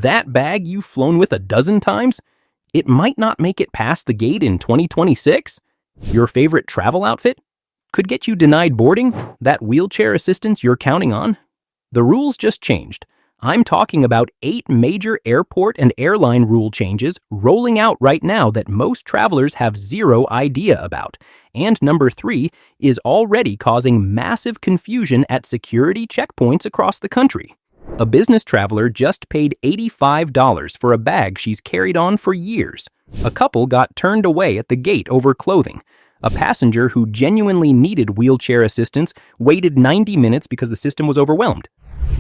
That bag you've flown with a dozen times? It might not make it past the gate in 2026? Your favorite travel outfit? Could get you denied boarding? That wheelchair assistance you're counting on? The rules just changed. I'm talking about 8 major airport and airline rule changes rolling out right now that most travelers have zero idea about. And number 3 is already causing massive confusion at security checkpoints across the country. A business traveler just paid $85 for a bag she's carried on for years. A couple got turned away at the gate over clothing. A passenger who genuinely needed wheelchair assistance waited 90 minutes because the system was overwhelmed.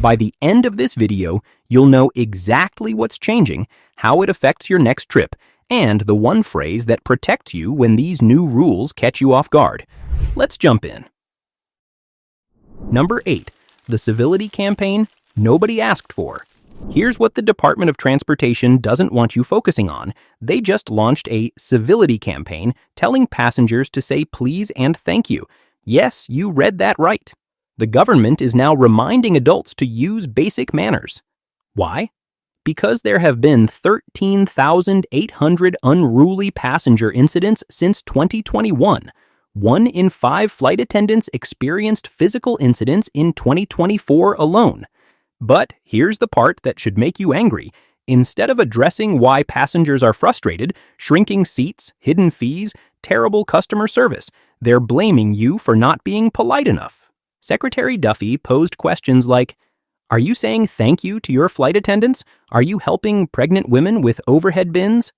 By the end of this video, you'll know exactly what's changing, how it affects your next trip, and the one phrase that protects you when these new rules catch you off guard. Let's jump in. Number 8. The civility campaign nobody asked for. Here's what the Department of Transportation doesn't want you focusing on. They just launched a civility campaign telling passengers to say please and thank you. Yes, you read that right. The government is now reminding adults to use basic manners. Why? Because there have been 13,800 unruly passenger incidents since 2021. 1 in 5 flight attendants experienced physical incidents in 2024 alone. But here's the part that should make you angry. Instead of addressing why passengers are frustrated, shrinking seats, hidden fees, terrible customer service, they're blaming you for not being polite enough. Secretary Duffy posed questions like, "Are you saying thank you to your flight attendants? Are you helping pregnant women with overhead bins?"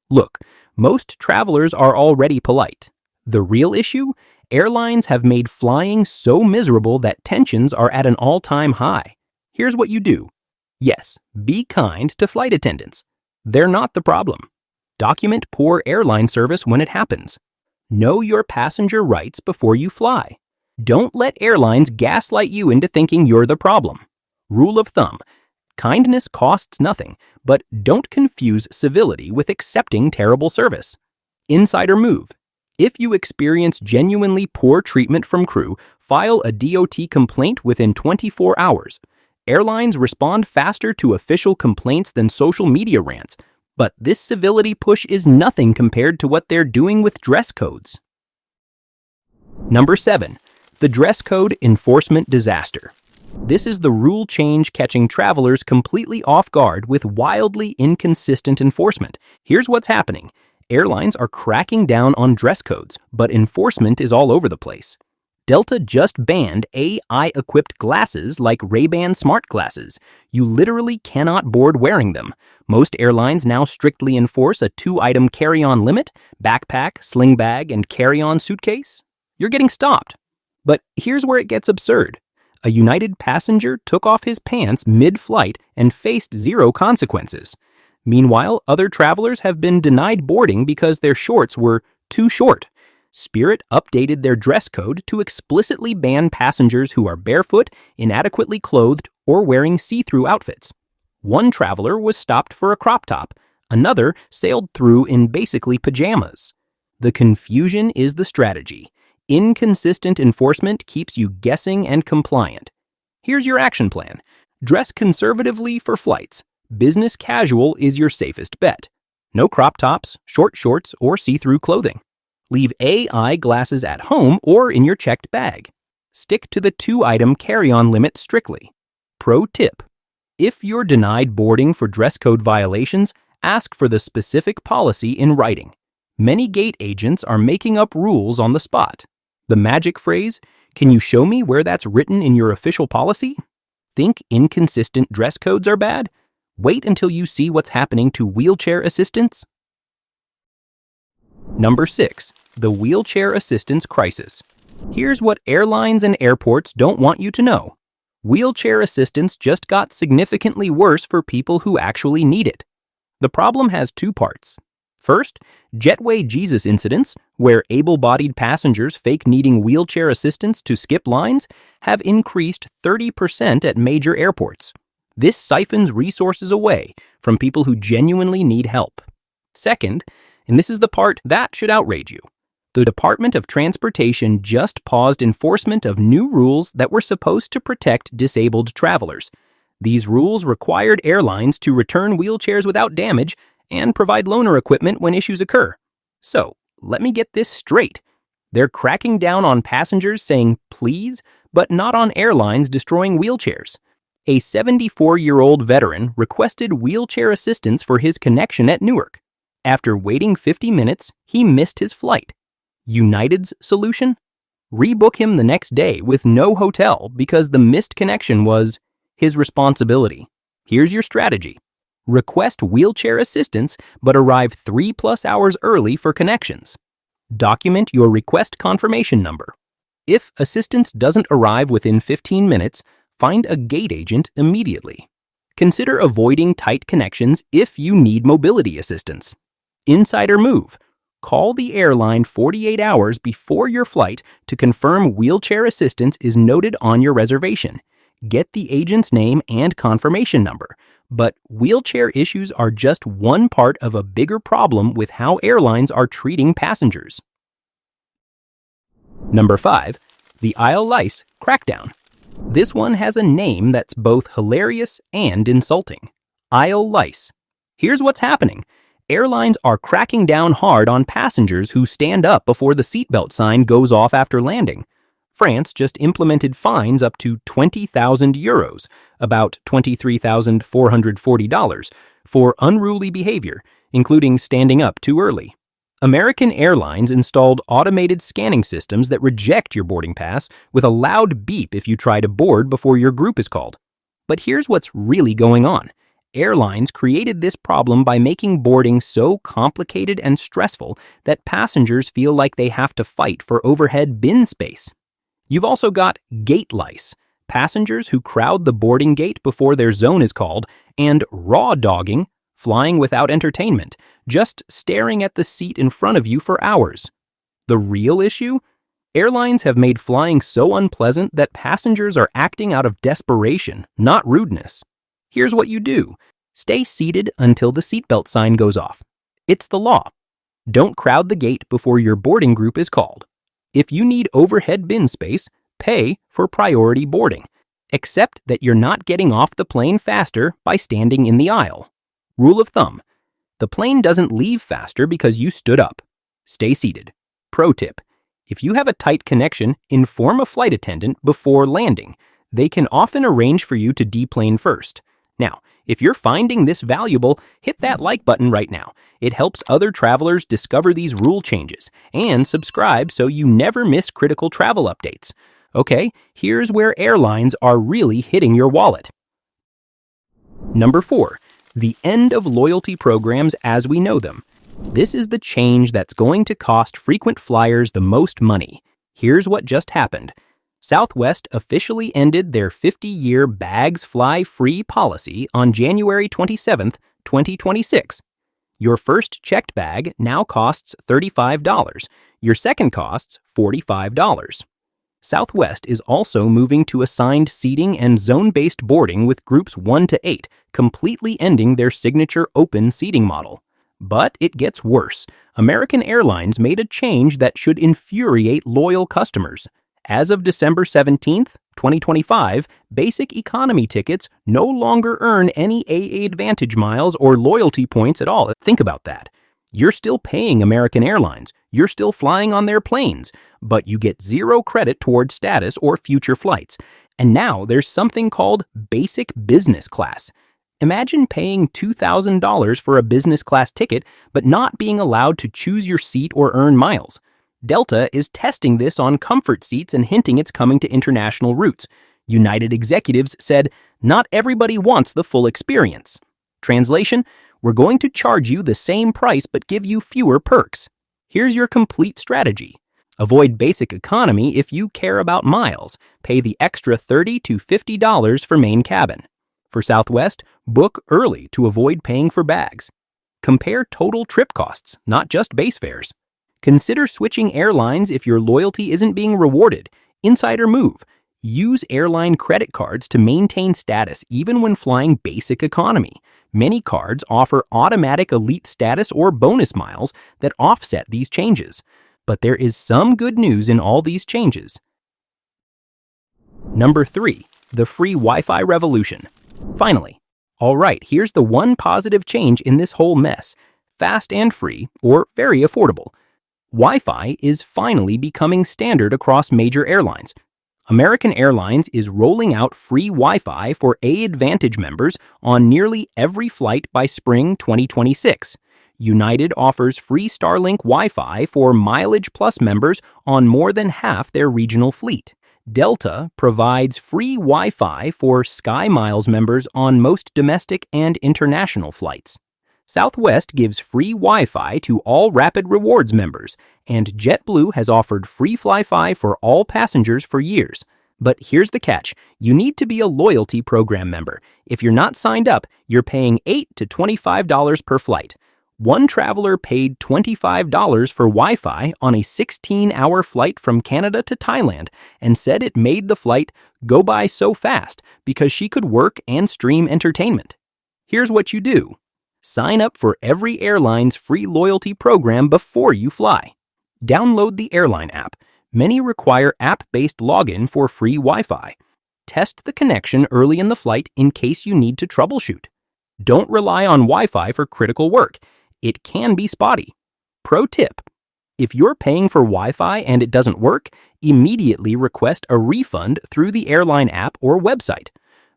Look, most travelers are already polite. The real issue? Airlines have made flying so miserable that tensions are at an all-time high. Here's what you do. Yes, be kind to flight attendants. They're not the problem. Document poor airline service when it happens. Know your passenger rights before you fly. Don't let airlines gaslight you into thinking you're the problem. Rule of thumb: kindness costs nothing, but don't confuse civility with accepting terrible service. Insider move: if you experience genuinely poor treatment from crew, file a DOT complaint within 24 hours. Airlines respond faster to official complaints than social media rants, but this civility push is nothing compared to what they're doing with dress codes. Number 7. The dress code enforcement disaster. This is the rule change catching travelers completely off guard with wildly inconsistent enforcement. Here's what's happening. Airlines are cracking down on dress codes, but enforcement is all over the place. Delta just banned AI-equipped glasses like Ray-Ban smart glasses. You literally cannot board wearing them. Most airlines now strictly enforce a 2-item carry-on limit: backpack, sling bag, and carry-on suitcase. You're getting stopped. But here's where it gets absurd. A United passenger took off his pants mid-flight and faced 0 consequences. Meanwhile, other travelers have been denied boarding because their shorts were too short. Spirit updated their dress code to explicitly ban passengers who are barefoot, inadequately clothed, or wearing see-through outfits. One traveler was stopped for a crop top. Another sailed through in basically pajamas. The confusion is the strategy. Inconsistent enforcement keeps you guessing and compliant. Here's your action plan. Dress conservatively for flights. Business casual is your safest bet. No crop tops, short shorts, or see-through clothing. Leave AI glasses at home or in your checked bag. Stick to the 2-item carry-on limit strictly. Pro tip: if you're denied boarding for dress code violations, ask for the specific policy in writing. Many gate agents are making up rules on the spot. The magic phrase: "Can you show me where that's written in your official policy?" Think inconsistent dress codes are bad? Wait until you see what's happening to wheelchair assistants. Number 6. The wheelchair assistance crisis. Here's what airlines and airports don't want you to know. Wheelchair assistance just got significantly worse for people who actually need it. The problem has 2 parts. First, Jetway Jesus incidents, where able-bodied passengers fake needing wheelchair assistance to skip lines, have increased 30% at major airports. This siphons resources away from people who genuinely need help. Second, and this is the part that should outrage you, the Department of Transportation just paused enforcement of new rules that were supposed to protect disabled travelers. These rules required airlines to return wheelchairs without damage and provide loaner equipment when issues occur. So, let me get this straight. They're cracking down on passengers saying please, but not on airlines destroying wheelchairs. A 74-year-old veteran requested wheelchair assistance for his connection at Newark. After waiting 50 minutes, he missed his flight. United's solution? Rebook him the next day with no hotel because the missed connection was his responsibility. Here's your strategy. Request wheelchair assistance, but arrive 3+ hours early for connections. Document your request confirmation number. If assistance doesn't arrive within 15 minutes, find a gate agent immediately. Consider avoiding tight connections if you need mobility assistance. Insider move. Call the airline 48 hours before your flight to confirm wheelchair assistance is noted on your reservation. Get the agent's name and confirmation number. But wheelchair issues are just one part of a bigger problem with how airlines are treating passengers. Number 5. The aisle lice crackdown. This one has a name that's both hilarious and insulting. Aisle lice. Here's what's happening. Airlines are cracking down hard on passengers who stand up before the seatbelt sign goes off after landing. France just implemented fines up to 20,000 euros, about $23,440, for unruly behavior, including standing up too early. American Airlines installed automated scanning systems that reject your boarding pass with a loud beep if you try to board before your group is called. But here's what's really going on. Airlines created this problem by making boarding so complicated and stressful that passengers feel like they have to fight for overhead bin space. You've also got gate lice, passengers who crowd the boarding gate before their zone is called, and raw dogging, flying without entertainment, just staring at the seat in front of you for hours. The real issue? Airlines have made flying so unpleasant that passengers are acting out of desperation, not rudeness. Here's what you do. Stay seated until the seatbelt sign goes off. It's the law. Don't crowd the gate before your boarding group is called. If you need overhead bin space, pay for priority boarding. Accept that you're not getting off the plane faster by standing in the aisle. Rule of thumb. The plane doesn't leave faster because you stood up. Stay seated. Pro tip. If you have a tight connection, inform a flight attendant before landing. They can often arrange for you to deplane first. Now, if you're finding this valuable, hit that like button right now. It helps other travelers discover these rule changes, and subscribe so you never miss critical travel updates. Okay, here's where airlines are really hitting your wallet. Number 4. The end of loyalty programs as we know them. This is the change that's going to cost frequent flyers the most money. Here's what just happened. Southwest officially ended their 50-year bags fly free policy on January 27, 2026. Your first checked bag now costs $35. Your second costs $45. Southwest is also moving to assigned seating and zone-based boarding with groups 1 to 8, completely ending their signature open seating model. But it gets worse. American Airlines made a change that should infuriate loyal customers. As of December 17, 2025, basic economy tickets no longer earn any AA Advantage miles or loyalty points at all. Think about that. You're still paying American Airlines. You're still flying on their planes, but you get 0 credit towards status or future flights. And now there's something called basic business class. Imagine paying $2,000 for a business class ticket, but not being allowed to choose your seat or earn miles. Delta is testing this on comfort seats and hinting it's coming to international routes. United executives said, not everybody wants the full experience. Translation, we're going to charge you the same price but give you fewer perks. Here's your complete strategy. Avoid basic economy if you care about miles. Pay the extra $30 to $50 for main cabin. For Southwest, book early to avoid paying for bags. Compare total trip costs, not just base fares. Consider switching airlines if your loyalty isn't being rewarded. Insider move. Use airline credit cards to maintain status even when flying basic economy. Many cards offer automatic elite status or bonus miles that offset these changes. But there is some good news in all these changes. Number 3. The free Wi-Fi revolution. Finally, all right, here's the one positive change in this whole mess. Fast and free, or very affordable. Wi-Fi is finally becoming standard across major airlines. American Airlines is rolling out free Wi-Fi for AAdvantage members on nearly every flight by spring 2026. United offers free Starlink Wi-Fi for Mileage Plus members on more than half their regional fleet. Delta provides free Wi-Fi for SkyMiles members on most domestic and international flights. Southwest gives free Wi-Fi to all Rapid Rewards members, and JetBlue has offered free Fly-Fi for all passengers for years. But here's the catch. You need to be a loyalty program member. If you're not signed up, you're paying $8 to $25 per flight. One traveler paid $25 for Wi-Fi on a 16-hour flight from Canada to Thailand and said it made the flight go by so fast because she could work and stream entertainment. Here's what you do. Sign up for every airline's free loyalty program before you fly. Download the airline app. Many require app-based login for free Wi-Fi. Test the connection early in the flight in case you need to troubleshoot. Don't rely on Wi-Fi for critical work. It can be spotty. Pro tip: if you're paying for Wi-Fi and it doesn't work, immediately request a refund through the airline app or website.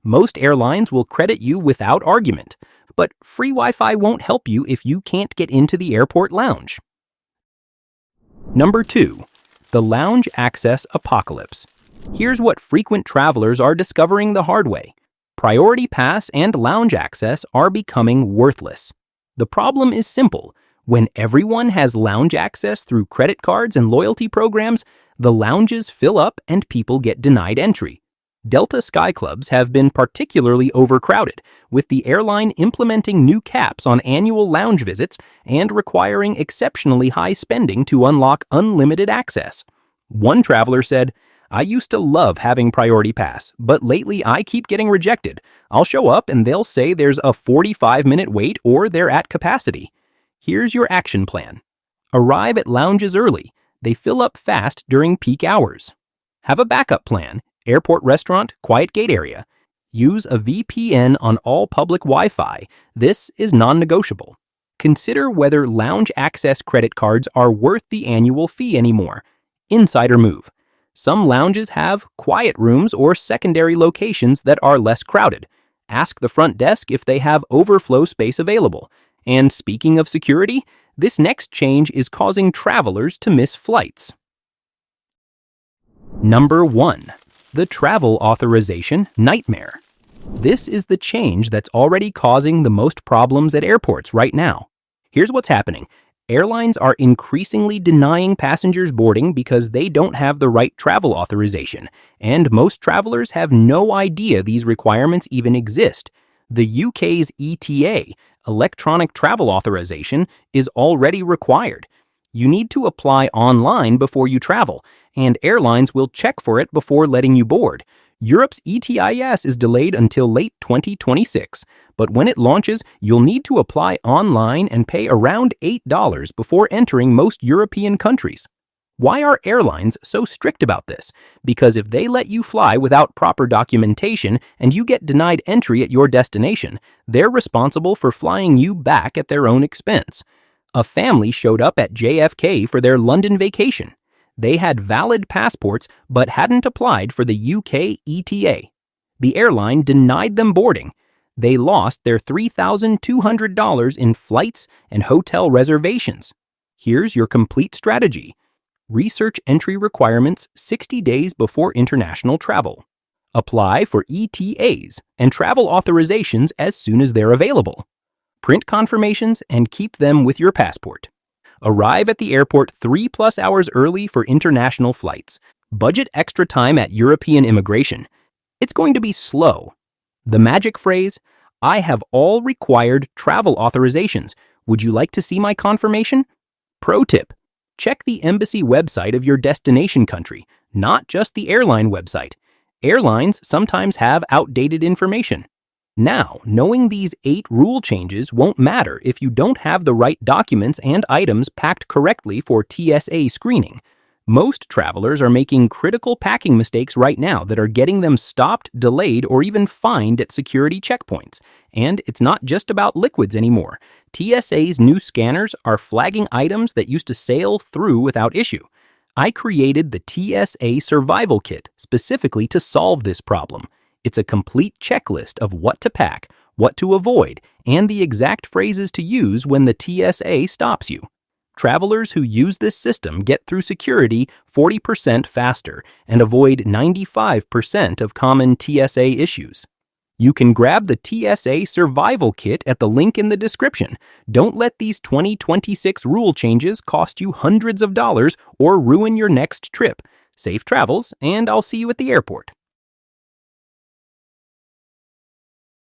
Most airlines will credit you without argument, but free Wi-Fi won't help you if you can't get into the airport lounge. Number 2. The lounge access apocalypse. Here's what frequent travelers are discovering the hard way. Priority Pass and lounge access are becoming worthless. The problem is simple. When everyone has lounge access through credit cards and loyalty programs, the lounges fill up and people get denied entry. Delta Sky Clubs have been particularly overcrowded, with the airline implementing new caps on annual lounge visits and requiring exceptionally high spending to unlock unlimited access. One traveler said, "I used to love having Priority Pass, but lately I keep getting rejected. I'll show up and they'll say there's a 45-minute wait or they're at capacity." Here's your action plan. Arrive at lounges early. They fill up fast during peak hours. Have a backup plan. Airport restaurant, quiet gate area. Use a VPN on all public Wi-Fi. This is non-negotiable. Consider whether lounge access credit cards are worth the annual fee anymore. Insider move. Some lounges have quiet rooms or secondary locations that are less crowded. Ask the front desk if they have overflow space available. And speaking of security, this next change is causing travelers to miss flights. Number 1. The travel authorization nightmare. This is the change that's already causing the most problems at airports right now. Here's what's happening. Airlines are increasingly denying passengers boarding because they don't have the right travel authorization, and most travelers have no idea these requirements even exist. The UK's ETA, Electronic Travel Authorization, is already required. You need to apply online before you travel, and airlines will check for it before letting you board. Europe's ETIAS is delayed until late 2026, but when it launches, you'll need to apply online and pay around $8 before entering most European countries. Why are airlines so strict about this? Because if they let you fly without proper documentation and you get denied entry at your destination, they're responsible for flying you back at their own expense. A family showed up at JFK for their London vacation. They had valid passports but hadn't applied for the UK ETA. The airline denied them boarding. They lost their $3,200 in flights and hotel reservations. Here's your complete strategy. Research entry requirements 60 days before international travel. Apply for ETAs and travel authorizations as soon as they're available. Print confirmations and keep them with your passport. Arrive at the airport 3+ hours early for international flights. Budget extra time at European immigration. It's going to be slow. The magic phrase, "I have all required travel authorizations. Would you like to see my confirmation?" Pro tip, check the embassy website of your destination country, not just the airline website. Airlines sometimes have outdated information. Now, knowing these 8 rule changes won't matter if you don't have the right documents and items packed correctly for TSA screening. Most travelers are making critical packing mistakes right now that are getting them stopped, delayed, or even fined at security checkpoints. And it's not just about liquids anymore. TSA's new scanners are flagging items that used to sail through without issue. I created the TSA Survival Kit specifically to solve this problem. It's a complete checklist of what to pack, what to avoid, and the exact phrases to use when the TSA stops you. Travelers who use this system get through security 40% faster and avoid 95% of common TSA issues. You can grab the TSA Survival Kit at the link in the description. Don't let these 2026 rule changes cost you hundreds of dollars or ruin your next trip. Safe travels, and I'll see you at the airport.